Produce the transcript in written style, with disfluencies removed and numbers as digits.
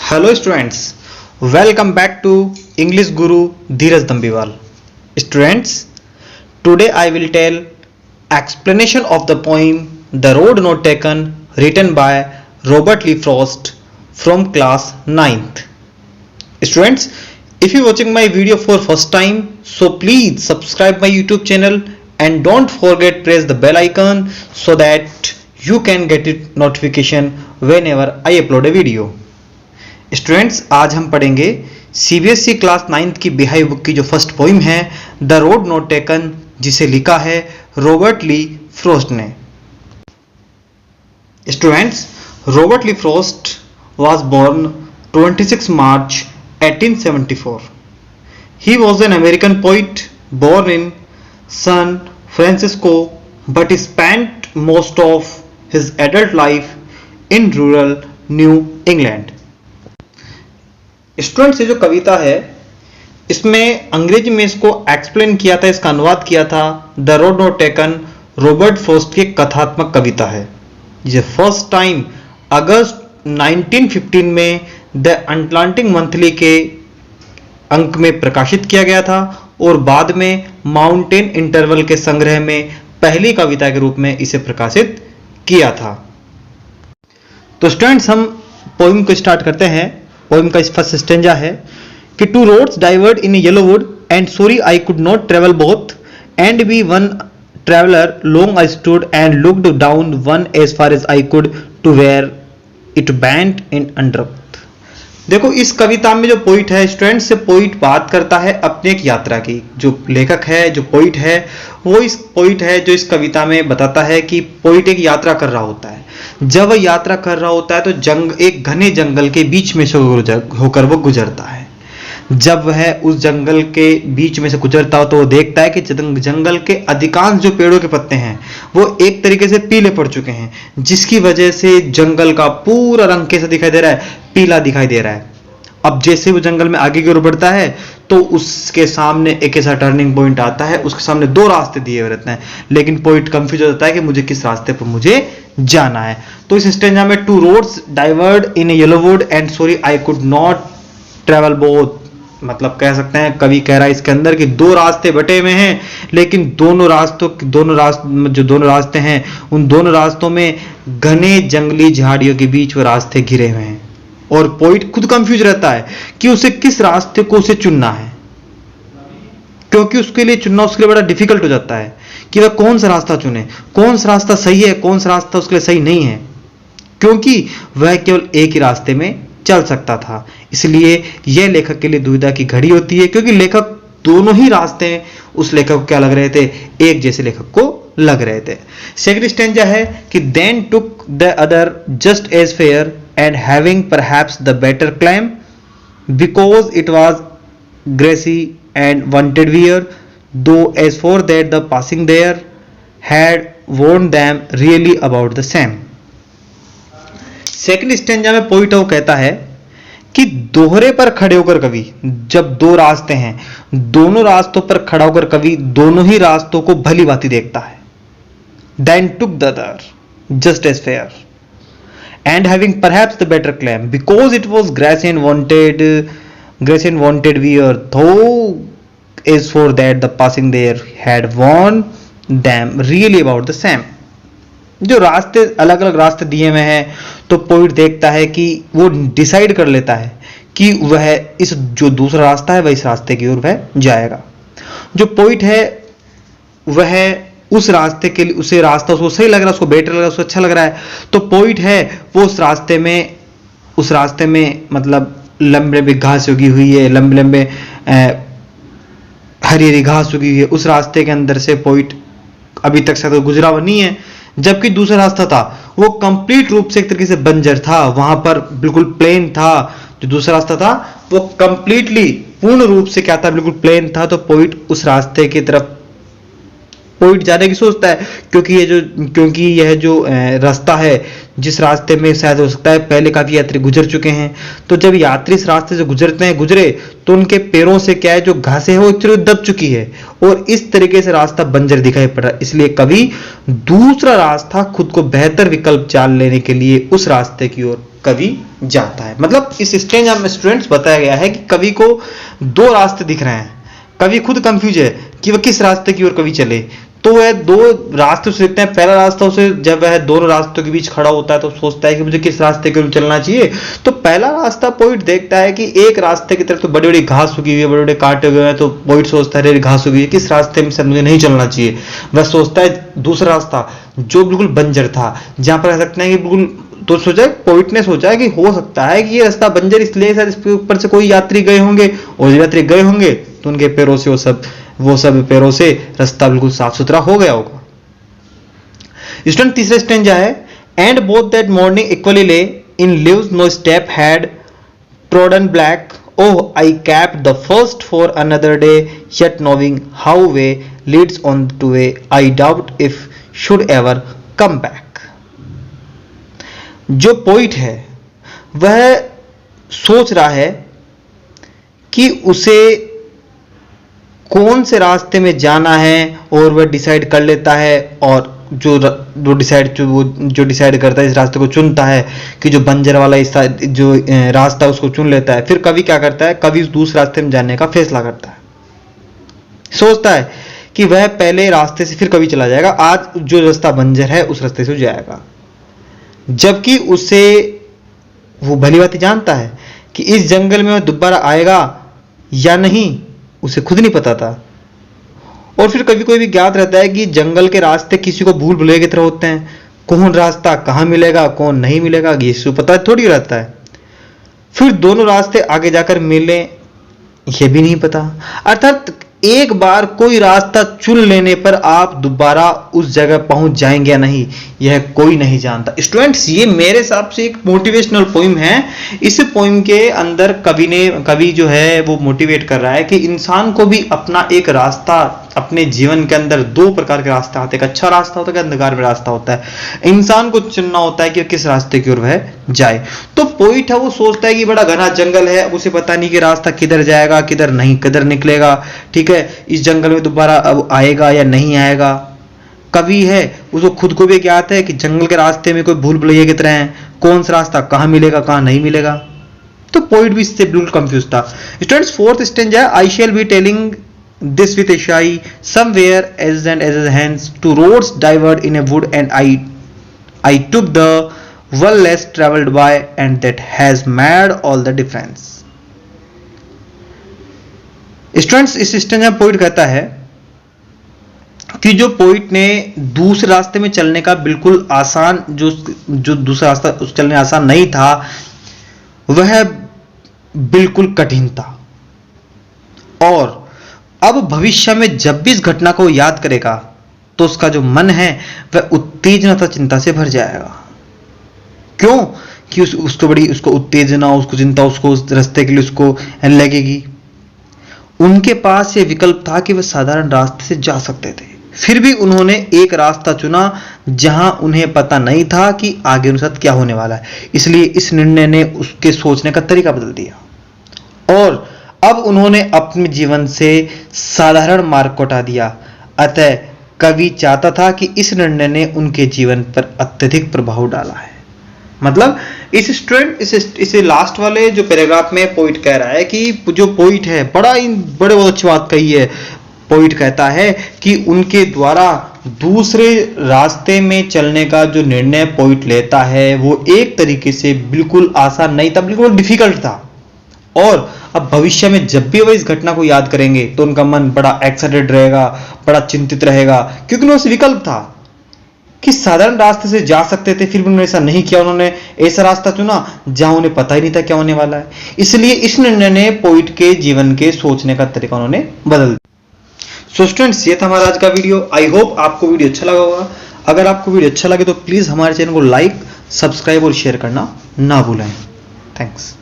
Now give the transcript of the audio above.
Hello students, welcome back to English Guru Dheeraj Dambiwal. Students, today I will tell explanation of the poem The Road Not Taken written by Robert Lee Frost from class 9th. Students, if you are watching my video for first time, so please subscribe my YouTube channel and don't forget press the bell icon so that you can get it notification whenever I upload a video. Students, आज हम पढ़ेंगे CBSE class 9th की बिहाई book की जो first poem है the road not taken, जिसे लिखा है रॉबर्ट ली फ्रोस्ट ने. Students, Robert Lee Frost was born 26 March 1874. He was an American poet born in San Francisco but spent most of his adult life in rural New England. Students, ये जो कविता है इसमें अंग्रेजी में इसको explain किया था, इसका अनुवाद किया था the road not taken, Robert frost की कथात्मक कविता है. ये फर्स्ट टाइम अगस्त 1915 में द अटलांटिक मंथली के अंक में प्रकाशित किया गया था और बाद में माउंटेन इंटरवल के संग्रह में पहली कविता के रूप में इसे प्रकाशित किया था. तो स्टूडेंट्स, हम पोइम को स्टार्ट करते हैं. पोइम का फर्स्ट स्टेंजा है कि two roads diverged in yellow wood and sorry I could not travel both and be one traveler long I stood and looked down one as far as I could to where it bent in under. देखो, इस कविता में जो poet है student से poet बात करता है अपनी एक यात्रा की. जो लेखक है, जो पोइट है, वो इस पोइट है जो इस कविता में बताता है कि पोइट एक यात्रा कर रहा होता है. जब वह यात्रा कर रहा होता है तो एक घने जंगल के बीच में से होकर वो गुजरता है. जब वह उस जंगल के बीच में से गुजरता हो तो वो देखता है कि जंगल के अधिकांश जो पेड़ों के पत्ते हैं वो एक तरीके से पीले पड़ चुके हैं, जिसकी वजह से जंगल का पूरा रंग कैसा दिखाई दे रहा है? पीला दिखाई दे रहा है. अब जैसे वो जंगल में आगे की ओर बढ़ता है तो उसके सामने एक ऐसा टर्निंग पॉइंट आता है, उसके सामने दो रास्ते दिए हुए रहते हैं, लेकिन पोइट कंफ्यूज हो जाता है कि मुझे किस रास्ते पर मुझे जाना है. तो इस स्टेंजा में two roads diverged in yellow wood and sorry I could not travel both, मतलब कह सकते हैं कवि कह रहा है इसके अंदर कि दो रास्ते बटे हुए हैं, लेकिन दोनों रास्ते हैं, उन दोनों रास्तों में घने जंगली झाड़ियों के बीच वो रास्ते घिरे हुए हैं. और पोइट खुद कंफ्यूज रहता है कि उसे किस रास्ते को उसे चुनना है, क्योंकि उसके लिए चुनना उसके लिए बड़ा डिफिकल्ट हो जाता है कि वह कौन सा रास्ता चुने, कौन सा रास्ता सही है, कौन सा रास्ता उसके लिए सही नहीं है, क्योंकि वह केवल एक ही रास्ते में चल सकता था. इसलिए यह लेखक के लिए दुविधा की घड़ी होती है, क्योंकि लेखक दोनों ही रास्ते उस लेखक को क्या लग रहे थे? एक जैसे लेखक को लग रहे थे. सेकंड स्टेंजा है कि then took the other just as fair and having perhaps the better claim because it was grassy and wanted wear, though as for that the passing there had warned them really about the same. Second stanza में poet वो कहता है कि दोहरे पर खड़े होकर कवि, जब दो रास्ते हैं, दोनों रास्तों पर खड़ा होकर कवि दोनों ही रास्तों को भली भांति देखता है. then took the other just as fair and having perhaps the better claim because it was grassy and wanted wear, though as for that the passing there had warned them really about the same. जो रास्ते अलग अलग रास्ते दिए हुए हैं तो poet देखता है कि वो डिसाइड कर लेता है कि वह इस जो दूसरा रास्ता है वह इस रास्ते की ओर वह जाएगा. जो पोइट है वह उस रास्ते के लिए उसे रास्ता उसको सही लग रहा है, उसको बेटर लग रहा है, उसको अच्छा लग रहा है, तो पोइट है वो उस रास्ते में मतलब लंबे लंबे घास उगी हुई है, लंबे लंबे हरी हरी घास उगी हुई है, उस रास्ते के अंदर से पोइट अभी तक शायद गुजरा हुआ नहीं है. जबकि दूसरा रास्ता था वो कंप्लीट रूप से एक तरीके से बंजर था, वहां पर बिल्कुल प्लेन था. जो दूसरा रास्ता था वो कंप्लीटली पूर्ण रूप से क्या था? बिल्कुल प्लेन था. तो पोइट उस रास्ते की तरफ पोइट जाने की सोचता है, क्योंकि यह जो रास्ता है, जिस रास्ते में शायद हो सकता है पहले काफी यात्री गुजर चुके हैं, तो जब यात्री इस रास्ते से गुजरे तो उनके पैरों से क्या है, जो घासें है वो दब चुकी है और इस तरीके से रास्ता बंजर दिखाई पड़ रहा है। इसलिए कवि दूसरा रास्ता, खुद को बेहतर विकल्प जान लेने के लिए उस रास्ते की ओर कवि जाता है। मतलब इस स्टेंजा में स्टूडेंट्स बताया गया है कि कवि को दो रास्ते दिख रहे हैं, कवि खुद कंफ्यूज है कि वह किस रास्ते की ओर कवि चले। तो वह दो रास्ते उसे देखते हैं। पहला रास्ता उसे, जब वह दोनों रास्तों के बीच खड़ा होता है तो सोचता है कि मुझे किस रास्ते की ओर चलना चाहिए। तो पहला रास्ता पोइट देखता है कि एक रास्ते की तरफ तो बड़ी बड़ी घास उगी हुई है, बड़े बड़े कांटे हुए हैं, तो पोइट सोचता है घास उगी है, किस रास्ते में मुझे नहीं चलना चाहिए। वह सोचता है दूसरा रास्ता जो बिल्कुल बंजर था, जहां पर कह सकते हैं कि बिल्कुल, तो सोचा, पोइट ने सोचा कि हो सकता है कि ये रास्ता बंजर इसलिए शायद इसके ऊपर से कोई यात्री गए होंगे, और यात्री गए होंगे तो उनके पैरों से वो सब पैरों से रास्ता बिल्कुल साफ सुथरा हो गया होगा। स्टूडेंट तीसरा स्टेंजा है, and both that morning equally lay in leaves no step had trodden black, oh I kept the first for another day, yet knowing how way leads on to way, I doubt if should ever come back. जो poet है वह सोच रहा है कि उसे कौन से रास्ते में जाना है और वह डिसाइड कर लेता है, और जो डिसाइड करता है इस रास्ते को चुनता है कि जो बंजर वाला जो रास्ता उसको चुन लेता है। फिर कवि क्या करता है, कवि उस दूसरे रास्ते में जाने का फैसला करता है। सोचता है कि वह पहले रास्ते से फिर कभी चला जाएगा, आज जो रास्ता बंजर है उस रास्ते से जाएगा, जबकि उसे वो भली बात जानता है कि इस जंगल में वह दोबारा आएगा या नहीं उसे खुद नहीं पता था। और फिर कभी कोई भी ज्ञात रहता है कि जंगल के रास्ते किसी को भूल भुलैया की तरह होते हैं, कौन रास्ता कहां मिलेगा कौन नहीं मिलेगा ये इसको पता थोड़ी रहता है। फिर दोनों रास्ते आगे जाकर मिले ये भी नहीं पता। अर्थात एक बार कोई रास्ता चुन लेने पर आप दोबारा उस जगह पहुंच जाएंगे या नहीं यह कोई नहीं जानता। स्टूडेंट्स, ये मेरे हिसाब से एक मोटिवेशनल पोइम है। इस पोइम के अंदर कवि जो है वो मोटिवेट कर रहा है कि इंसान को भी अपना एक रास्ता, अपने जीवन के अंदर दो प्रकार के रास्ते आते हैं, एक अच्छा रास्ता होता है, अंधकार में रास्ता होता है। इंसान को चुनना होता है कि किस रास्ते की ओर वह जाए। तो पोइट है वो सोचता है कि बड़ा घना जंगल है, उसे पता नहीं कि रास्ता किधर जाएगा किधर निकलेगा, ठीक है, इस जंगल में दोबारा अब आएगा या नहीं आएगा। कवि है उसको खुद को भी ज्ञात है कि जंगल के रास्ते में कोई भूल भुलैया की तरह है, कौन सा रास्ता कहां मिलेगा कहां नहीं मिलेगा। तो पोइट भी इससे बिल्कुल कंफ्यूज था। Students, fourth stanza, I shall be telling this with a shy somewhere as and as his hands two roads diverged in a wood and I took the one less traveled by and that has made all the difference। Students, इस stanza में poet कहता है कि जो poet ने दूसरे रास्ते में चलने का बिल्कुल आसान, जो दूसरा रास्ता उस चलने आसान नहीं था वह बिल्कुल कठिन था, और अब भविष्य में जब भी इस घटना को याद करेगा तो उसका जो मन है वह उत्तेजना तथा चिंता से भर जाएगा। क्यों कि उसको उत्तेजना, उसको चिंता, उसको उस रास्ते के लिए उसको लगेगी। उनके पास ये विकल्प था कि वह साधारण रास्ते से जा सकते थे, फिर भी उन्होंने एक रास्ता चुना जहां उन्हें पता नहीं था कि आगे उनके साथ क्या होने वाला है। इसलिए इस निर्णय ने उसके सोचने का तरीका बदल दिया और अब उन्होंने अपने जीवन से साधारण मार्ग को हटा दिया। अतः कवि चाहता था कि इस निर्णय ने उनके जीवन पर अत्यधिक प्रभाव डाला है। मतलब इस लास्ट वाले जो पैराग्राफ में पोइट कह रहा है कि जो पोइट है बड़े बहुत अच्छी बात कही है। पोइट कहता है कि उनके द्वारा दूसरे रास्ते में चलने का जो निर्णय पोइट लेता है वो एक तरीके से बिल्कुल आसान नहीं था, बिल्कुल डिफिकल्ट था। और अब भविष्य में जब भी वह इस घटना को याद करेंगे तो उनका मन बड़ा एक्साइटेड रहेगा, बड़ा चिंतित रहेगा, क्योंकि उन्होंने विकल्प था कि साधारण रास्ते से जा सकते थे, फिर भी उन्होंने ऐसा नहीं किया। उन्होंने ऐसा रास्ता चुना जहां उन्हें पता ही नहीं था क्या होने वाला है। इसलिए इस निर्णय ने पोइट के जीवन के सोचने का तरीका उन्होंने बदल दिया। सो स्टूडेंट्स, ये था हमारा आज का वीडियो। आई होप आपको वीडियो अच्छा लगा होगा। अगर आपको वीडियो अच्छा लगे तो प्लीज हमारे चैनल को लाइक, सब्सक्राइब और शेयर करना ना भूलें। थैंक्स।